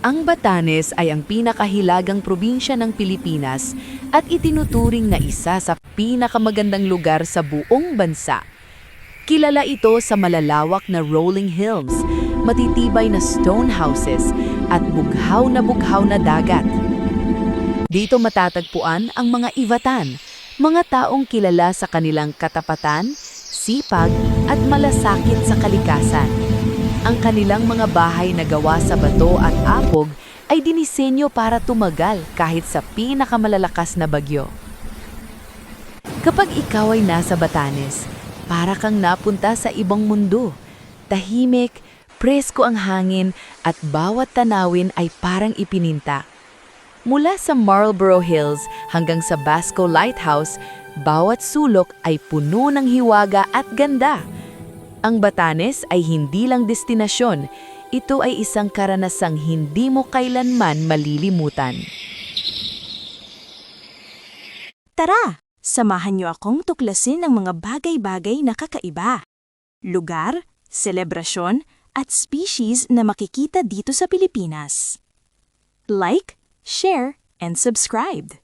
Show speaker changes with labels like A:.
A: Ang Batanes ay ang pinakahilagang probinsya ng Pilipinas at itinuturing na isa sa pinakamagandang lugar sa buong bansa. Kilala ito sa malalawak na rolling hills, matitibay na stone houses at bughaw na dagat. Dito matatagpuan ang mga Ivatan, mga taong kilala sa kanilang katapatan, sipag at malasakit sa kalikasan. Ang kanilang mga bahay na gawa sa bato at apog ay dinisenyo para tumagal kahit sa pinakamalalakas na bagyo. Kapag ikaw ay nasa Batanes, para kang napunta sa ibang mundo. Tahimik, presko ang hangin at bawat tanawin ay parang ipininta. Mula sa Marlborough Hills hanggang sa Basco Lighthouse, bawat sulok ay puno ng hiwaga at ganda. Ang Batanes ay hindi lang destinasyon, ito ay isang karanasang hindi mo kailanman malilimutan.
B: Tara, samahan niyo akong tuklasin ang mga bagay-bagay na kakaiba. Lugar, selebrasyon, at species na makikita dito sa Pilipinas. Like, share, and subscribe.